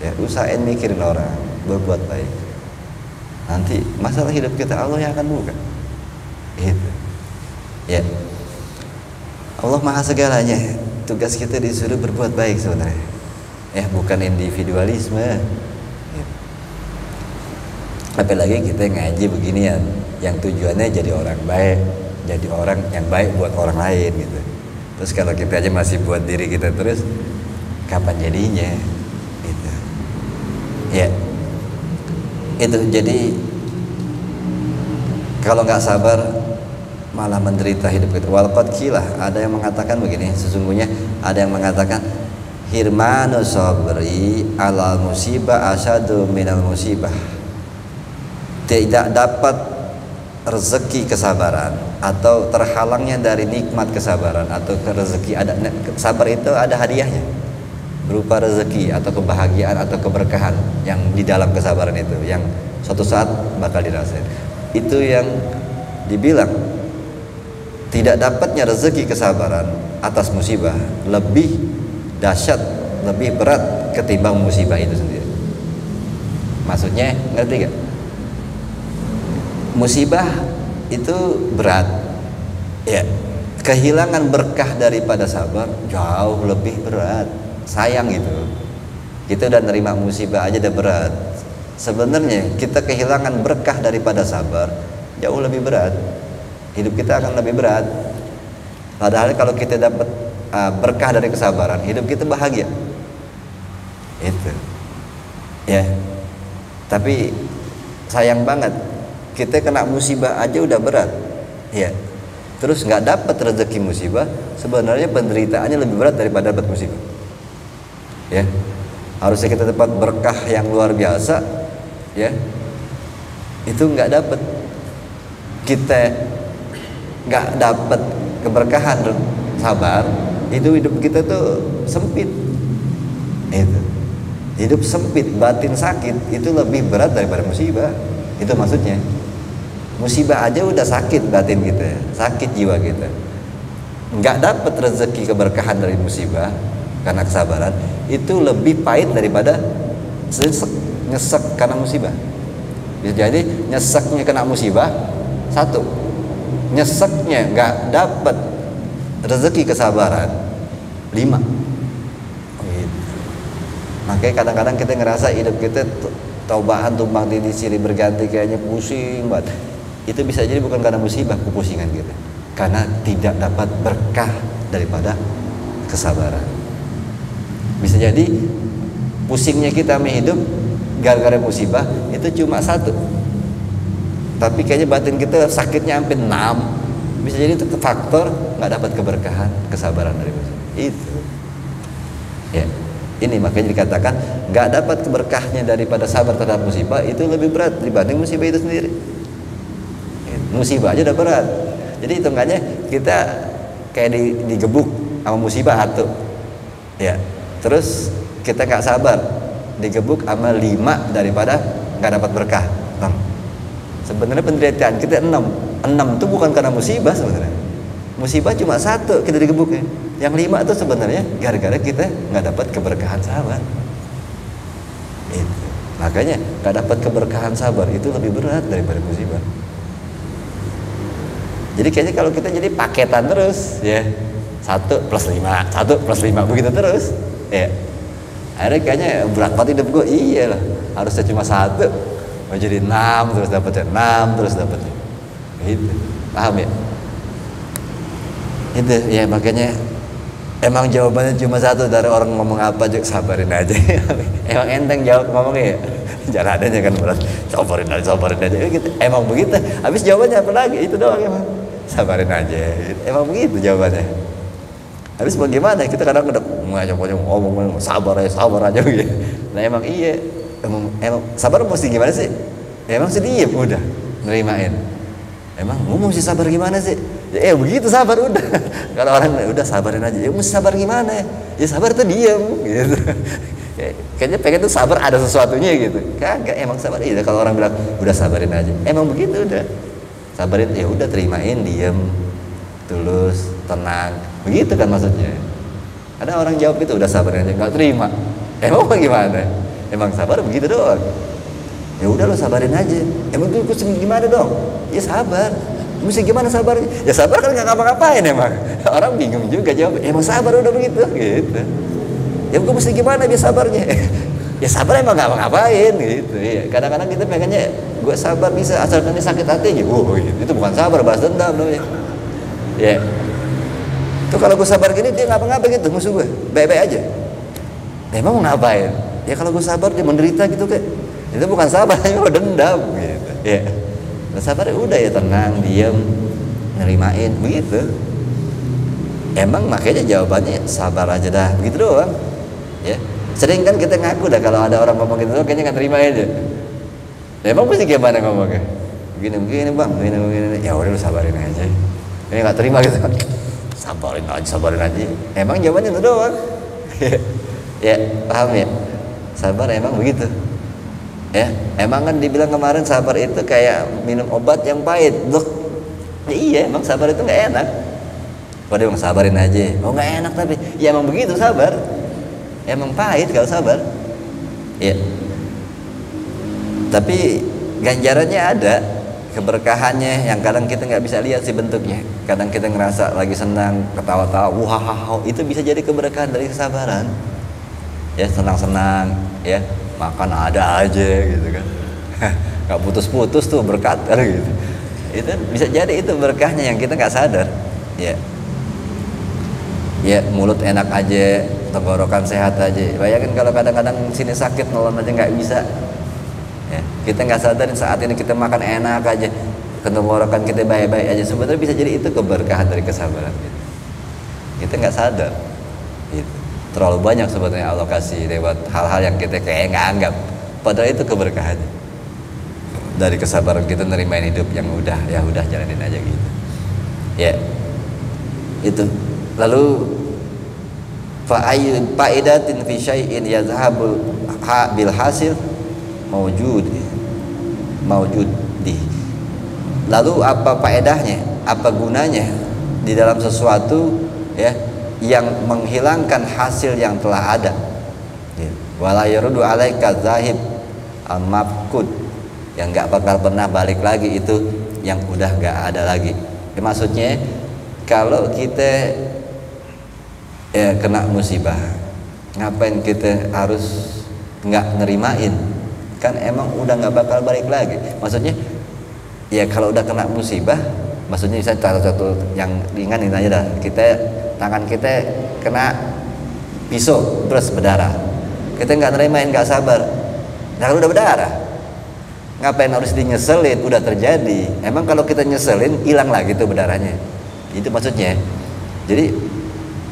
Ya, usahain mikirin orang, berbuat baik. Nanti masalah hidup kita Allah yang akan buka. Itu. Ya. Allah Maha segalanya. Tugas kita disuruh berbuat baik sebenarnya. Ya, bukan individualisme. Ya. Apalagi kita ngaji beginian, yang tujuannya jadi orang baik, jadi orang yang baik buat orang lain gitu. Terus kalau kita aja masih buat diri kita terus, kapan jadinya? Gitu. Ya, itu jadi kalau nggak sabar malah menderita hidup kita. Walqad qilah, ada yang mengatakan begini, sesungguhnya ada yang mengatakan hirmanu sabri ala musibah asyadu minal musibah. Tidak dapat rezeki kesabaran atau terhalangnya dari nikmat kesabaran atau rezeki, ada sabar itu ada hadiahnya berupa rezeki atau kebahagiaan atau keberkahan yang di dalam kesabaran itu yang suatu saat bakal dirasain. Itu yang dibilang tidak dapatnya rezeki kesabaran atas musibah lebih dahsyat, lebih berat ketimbang musibah itu sendiri. Maksudnya ngerti gak? Musibah itu berat, ya. Kehilangan berkah daripada sabar jauh lebih berat. Sayang itu. Kita udah nerima musibah aja udah berat. Sebenarnya kita kehilangan berkah daripada sabar jauh lebih berat. Hidup kita akan lebih berat. Padahal kalau kita dapat berkah dari kesabaran, hidup kita bahagia. Itu. Ya. Tapi sayang banget kita kena musibah aja udah berat, ya. Terus nggak dapat rezeki musibah, sebenarnya penderitaannya lebih berat daripada dapat musibah, ya. Harusnya kita dapat berkah yang luar biasa, ya. Itu nggak dapat, kita nggak dapat keberkahan sabar, itu hidup kita tuh sempit, itu. Hidup sempit, batin sakit itu lebih berat daripada musibah, itu maksudnya. Musibah aja udah sakit batin kita, sakit jiwa kita. Nggak dapat rezeki keberkahan dari musibah karena kesabaran, itu lebih pahit daripada nyesek karena musibah. Bisa jadi nyeseknya kena musibah satu, nyeseknya nggak dapat rezeki kesabaran 5. Makanya kadang-kadang kita ngerasa hidup kita taubahan tumpang tindih silih berganti, kayaknya pusing banget. Itu bisa jadi bukan karena musibah kepusingan kita, karena tidak dapat berkah daripada kesabaran. Bisa jadi pusingnya kita hidup gara-gara musibah itu cuma 1, tapi kayaknya batin kita sakitnya hampir 6. Bisa jadi itu faktor nggak dapat keberkahan kesabaran dari musibah itu, ya. Ini makanya dikatakan nggak dapat keberkahnya daripada sabar terhadap musibah itu lebih berat dibanding musibah itu sendiri. Musibah aja udah berat, jadi hitungannya kita kayak digebuk sama musibah 1, ya. Terus kita nggak sabar, digebuk sama 5 daripada nggak dapat berkah. Sebenarnya penderitaan kita 6 itu bukan karena musibah sebenarnya. Musibah cuma 1 kita digebuknya. Yang 5 itu sebenarnya gara-gara kita nggak dapat keberkahan sabar. Itu. Makanya nggak dapat keberkahan sabar itu lebih berat daripada musibah. Jadi kayaknya kalau kita jadi paketan terus, ya 1 plus 5, 1 plus 5 begitu terus, ya. Akhirnya kayaknya berat banget hidup gue. Iya lah, harusnya cuma 1, mau jadi 6 terus dapetnya, 6 terus dapetnya. Gitu. Paham ya? Itu ya, makanya emang jawabannya cuma 1 dari orang ngomong apa juga, sabarin aja. Emang enteng jawab ngomongnya ya. Jangan adanya kan berat, sabarin aja gitu. Emang begitu. Habis jawabannya apa lagi? Itu doang emang. Sabarin aja. Emang begitu jawabannya. Habis bagaimana? Kita kadang ngomong sabar aja gitu. Nah emang iya. Emang sabar mesti gimana sih? Emang sih diem udah nerimain. Emang mesti sabar gimana sih? Ya begitu sabar udah. Kalau orang udah sabarin aja, ya mesti sabar gimana ya? Ya sabar tuh diem gitu. Kayaknya pengen tuh sabar ada sesuatunya gitu. Kagak, emang sabar. Iya kalau orang bilang udah sabarin aja, emang begitu udah. Sabarin, ya udah terimain, diem, tulus, tenang. Begitu kan maksudnya. Ada orang jawab itu udah sabarin aja, nggak terima. Emang gimana? Emang sabar begitu doang. Ya udah lo sabarin aja. Emang gue gimana dong? Ya sabar. Mesti gimana sabarnya? Ya sabar kan nggak ngapa-ngapain emang. Orang bingung juga jawab. Emang sabar udah begitu, gitu. Ya gue mesti gimana biar sabarnya? Ya sabar emang nggak ngapa-ngapain, gitu. Ya, kadang-kadang kita pengennya gue sabar bisa asalkan dia sakit hati aja. Gitu. Itu bukan sabar, balas dendam namanya. Ya. Tuh kalau gue sabar gini dia ngapa-ngapain gitu musuh gue, baik-baik aja. Emang mau ngapain? Ya kalau gue sabar dia menderita gitu kayak. Itu bukan sabar, itu dendam gitu. Ya. Nah, sabar ya udah ya tenang, diam, nerimain begitu. Emang makanya jawabannya sabar aja dah, begitu doang. Ya, sering kan kita ngaku dah kalau ada orang ngomong gitu, kayaknya nggak terima aja. Emang mesti gimana ngomongnya? Begini bang, begini. Ya udah lu sabarin aja. Ini nggak terima gitu. Sabarin aja. Emang jawabannya itu doang. Ya, paham ya? Sabar emang begitu. Ya, emang kan dibilang kemarin sabar itu kayak minum obat yang pahit. Loh, ya iya, emang sabar itu nggak enak. Padahal emang sabarin aja. Oh nggak enak tapi, ya emang begitu sabar. Emang pahit kalau sabar. Ya. Tapi ganjarannya ada, keberkahannya yang kadang kita nggak bisa lihat sih bentuknya. Kadang kita ngerasa lagi senang, ketawa-tawa, wow, itu bisa jadi keberkahan dari kesabaran. Ya, senang-senang, ya, makan ada aja gitu kan. Nggak putus-putus tuh berkat gitu. Itu bisa jadi itu berkahnya yang kita nggak sadar. Ya. Ya, mulut enak aja, tenggorokan sehat aja. Bayangin kalau kadang-kadang sini sakit nolong aja nggak bisa. Ya, kita nggak sadarin saat ini kita makan enak aja, tenggorokan kita baik-baik aja. Sebenarnya bisa jadi itu keberkahan dari kesabaran. Kita nggak sadar. Gitu. Terlalu banyak sebetulnya Allah kasih lewat hal-hal yang kita kayak nggak anggap. Padahal itu keberkahannya. Dari kesabaran kita nerimain hidup yang udah jalanin aja gitu. Ya, itu. Lalu fa'idatin fi syai'in yazhabul bil hasil mawjud. Lalu apa faedahnya? Apa gunanya di dalam sesuatu ya yang menghilangkan hasil yang telah ada? Wala yarudu alaika zahib al-mafqud, yang enggak bakal pernah balik lagi itu yang udah enggak ada lagi. Ya, maksudnya kalau kita kena musibah, ngapain kita harus nggak nerimain? Kan emang udah nggak bakal balik lagi. Maksudnya ya kalau udah kena musibah, maksudnya bisa satu yang ringan ini aja dah, tangan kita kena pisau terus berdarah, kita nggak nerimain, nggak sabar. Nah kalau udah berdarah, ngapain harus dinyeselin? Udah terjadi. Emang kalau kita nyeselin hilang lagi tuh berdarahnya? Itu maksudnya. Jadi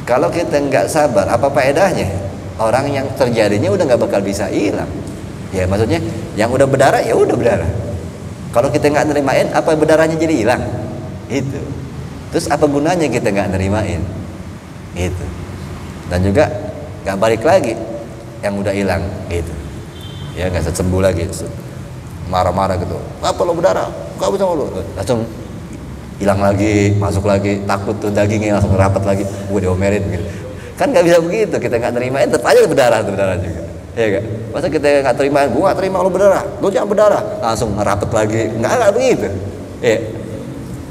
kalau kita nggak sabar, apa faedahnya? Orang yang terjadinya udah nggak bakal bisa hilang. Ya maksudnya, yang udah berdarah ya udah berdarah. Kalau kita nggak nerimain, apa berdarahnya jadi hilang? Itu. Terus apa gunanya kita nggak nerimain? Itu. Dan juga nggak balik lagi yang udah hilang. Gitu. Ya nggak sembuh lagi. Marah-marah gitu. Apa lo berdarah? Gak bisa lo. Langsung hilang lagi, masuk lagi, takut tuh dagingnya langsung rapat lagi, gue diomelin gitu. Kan nggak bisa begitu, kita nggak nerimain, tetap aja berdarah juga. Iya gak? Masa kita nggak terimain, gue nggak terima lo berdarah, lo jangan berdarah, langsung rapat lagi, nggak begitu. Iya,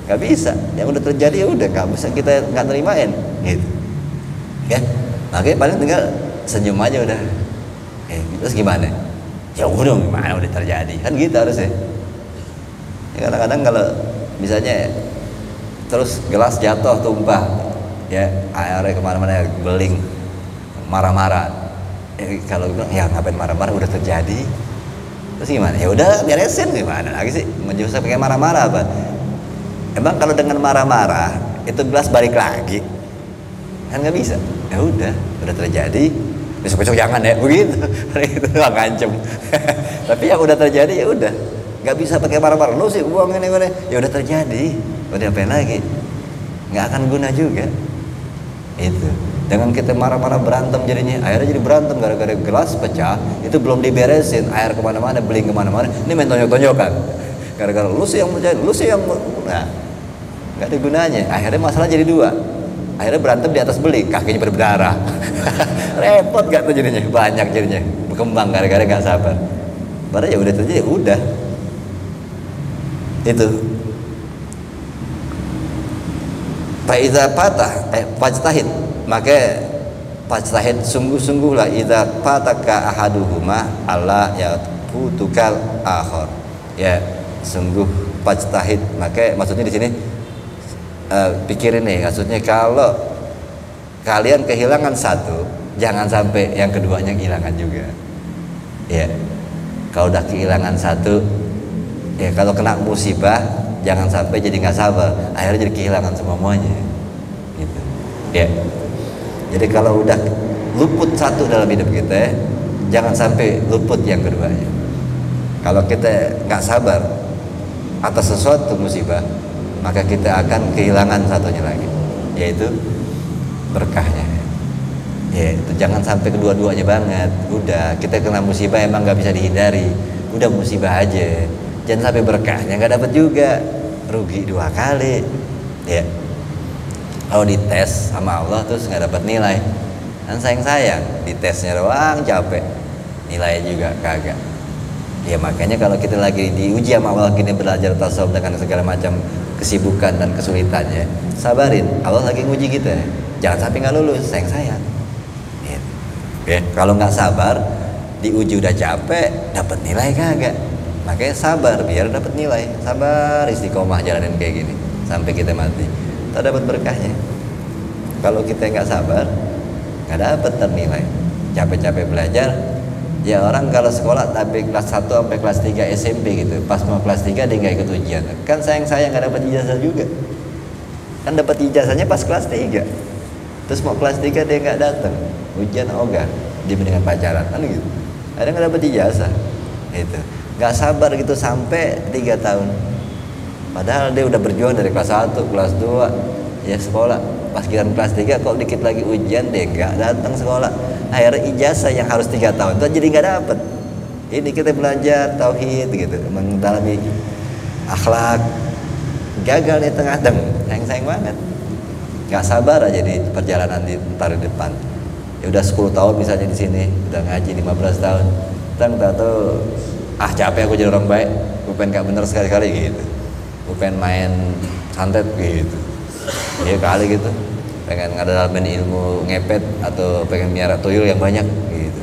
nggak bisa. Yang udah terjadi ya udah, nggak bisa kita nggak nerimain, gitu. Ya, makanya paling tinggal senyum aja udah. Terus gimana? Ya udah gimana udah terjadi, kan gitu harusnya. Ya, kadang-kadang kalau misalnya terus gelas jatuh tumpah ya airnya kemana-mana beling, marah-marah, kalau bilang ya ngapain marah-marah, udah terjadi. Terus gimana? Ya udah beresin, gimana lagi sih menjusah pakai marah-marah apa? Emang kalau dengan marah-marah itu gelas balik lagi kan nggak bisa. Ya udah terjadi, besok-besok jangan ya begitu. Itu doang ngancem. Tapi yang udah terjadi ya udah, nggak bisa pakai marah-marah. Lu sih buang ini, ya udah terjadi, udah apain lagi, nggak akan guna juga. Itu dengan kita marah-marah berantem jadinya, akhirnya jadi berantem gara-gara gelas pecah, itu belum diberesin, air kemana-mana, beling kemana-mana, ini main tonjok-tonjokan gara-gara lu sih yang menjadi, lu sih yang nah, nggak ada gunanya. Akhirnya masalah jadi dua, akhirnya berantem di atas beling, kakinya berdarah. Repot gak tuh jadinya, banyak jadinya berkembang gara-gara nggak sabar. Padahal ya udah terjadi, udah itu. Faiza patah fajtahid, maka fajtahid sungguh-sungguhlah idza fataka ahaduhuma alla yafutukal akhar. Ya, sungguh fajtahid, maka maksudnya di sini pikirin nih, maksudnya kalau kalian kehilangan satu, jangan sampai yang keduanya kehilangan juga. Ya. Kalau udah kehilangan satu, ya kalau kena musibah jangan sampai jadi nggak sabar, akhirnya jadi kehilangan semuanya gitu ya. Jadi kalau udah luput satu dalam hidup kita, jangan sampai luput yang keduanya. Kalau kita nggak sabar atas sesuatu musibah, maka kita akan kehilangan satunya lagi, yaitu berkahnya. Ya, itu jangan sampai kedua-duanya banget. Udah, kita kena musibah emang nggak bisa dihindari. Udah musibah aja. Jangan sampai berkahnya nggak dapat juga, rugi 2 kali. Ya, kalau dites sama Allah terus nggak dapat nilai, kan sayang ditesnya doang capek, nilainya juga kagak. Ya makanya kalau kita lagi diuji sama Allah gini, belajar tasawuf dengan segala macam kesibukan dan kesulitannya, sabarin, Allah lagi nguji kita, jangan sampai nggak lulus, sayang. Ya, kalau nggak sabar, diuji udah capek, dapat nilai kagak. Makanya sabar biar dapat nilai, sabar istiqomah jalanin kayak gini sampai kita mati, tak dapat berkahnya. Kalau kita nggak sabar, nggak dapat ternilai. Capek-capek belajar. Ya orang kalau sekolah tapi kelas 1 sampai kelas 3 SMP gitu, pas mau kelas 3 dia nggak ikut ujian, kan sayang nggak dapat ijazah juga. Kan dapat ijazahnya pas kelas 3, terus mau kelas 3 dia nggak datang, ujian ogah, dia mendingan pacaran kan gitu. Ada nggak dapat ijazah, itu nggak sabar gitu sampai 3 tahun. Padahal dia udah berjuang dari kelas 1, kelas 2 ya sekolah, pas giliran kelas 3 kok dikit lagi ujian dia nggak datang sekolah. Akhirnya ijazah yang harus 3 tahun itu jadi nggak dapet. Ini kita belajar tauhid gitu, mendalami akhlak, gagal di tengah sayang banget. Nggak sabar aja di perjalanan di depan. Ya udah 10 tahun misalnya di sini, udah ngaji 15 tahun, tahu capek aku jadi orang baik, gue pengen gak bener sekali-kali gitu, gue pengen main santet gitu, ya kali gitu. Pengen ngadalamin ilmu ngepet atau pengen miara tuyul yang banyak gitu.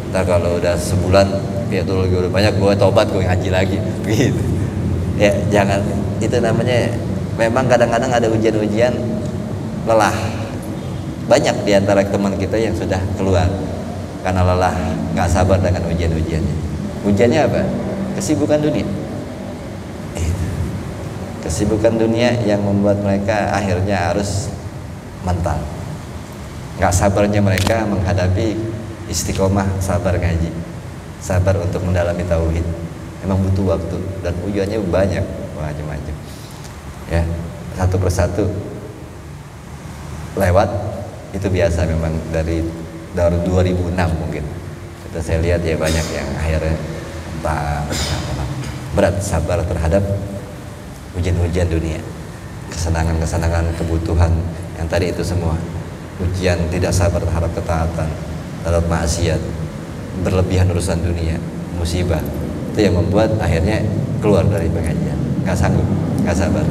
Ntar kalau udah sebulan ya tuyul gue udah banyak, gue tobat, gue ngaji lagi gitu. Ya jangan, itu namanya memang kadang-kadang ada ujian-ujian lelah. Banyak diantara teman kita yang sudah keluar karena lelah, nggak sabar dengan ujian-ujiannya. Ujiannya apa? Kesibukan dunia. Kesibukan dunia yang membuat mereka akhirnya harus mental. Nggak sabarnya mereka menghadapi istiqomah, sabar ngaji, sabar untuk mendalami tauhid. Memang butuh waktu dan ujiannya banyak, macam-macam. Ya, satu persatu lewat itu biasa memang dari 2006 mungkin. Kita saya lihat ya banyak yang akhirnya berat sabar terhadap ujian-ujian dunia, kesenangan-kesenangan, kebutuhan yang tadi itu semua. Ujian tidak sabar terhadap ketaatan, terhadap maksiat, berlebihan urusan dunia, musibah, itu yang membuat akhirnya keluar dari pengajian, nggak sanggup, nggak sabar.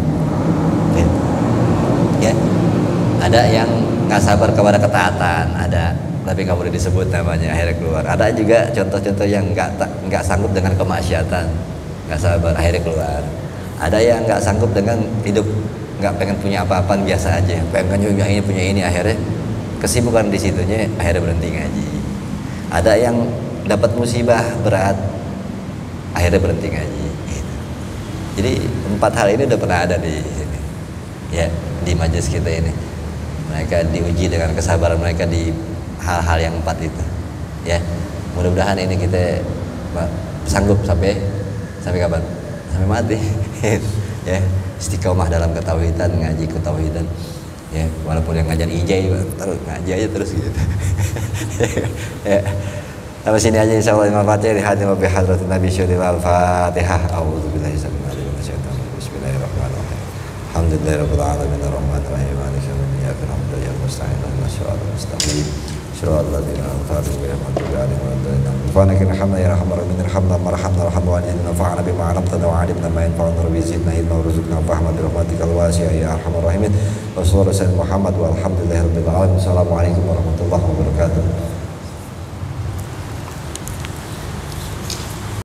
Ya, ada yang nggak sabar kepada ketaatan, ada, tapi nggak boleh disebut namanya, akhirnya keluar. Ada juga contoh-contoh yang nggak sanggup dengan kemaksiatan, nggak sabar, akhirnya keluar. Ada yang nggak sanggup dengan hidup, nggak pengen punya apa-apaan, biasa aja, pengen juga ini punya ini, akhirnya kesibukan di situnya, akhirnya berhenti ngaji. Ada yang dapat musibah berat, akhirnya berhenti ngaji. Gitu. Jadi 4 hal ini udah pernah ada di sini, ya, di majelis kita ini. Mereka diuji dengan kesabaran mereka di hal-hal yang 4 itu. Ya, mudah-mudahan ini kita sanggup sampai kapan? Sampai mati. Ya, istiqomah dalam ketauhidan, ngaji ketauhidan. Ya, walaupun yang ngajar ijai terus ngaji aja terus gitu. Ya. Sampai sini aja insyaallah. Al-Fatihah wa bi hadratin Nabi sallallahu al-Fatihah. A'udzubillahi minasyaitonir rajim. Bismillahirrahmanirrahim. Alhamdulillahirabbil alamin arrahmanir rahim maliki yaumiddin. Iyyaka na'budu wa iyyaka nasta'in. Ihdinas siratal mustaqim. Shiratal ladzina an'amta 'alaihim ghairil maghdubi 'alaihim waladdallin. Subhanaka irhamna ya arhamar rahimin irhamna warhamna warhamna wa anfa'na bima 'allamtana wa 'allimna ma yanfa'una wa zidna ilma warzuqna fahma bi rahmatikal wasi'ah ya arhamar rahimin. Wassallallahu ala Muhammad walhamdulillahirabbil alamin. Assalamualaikum warahmatullahi wabarakatuh.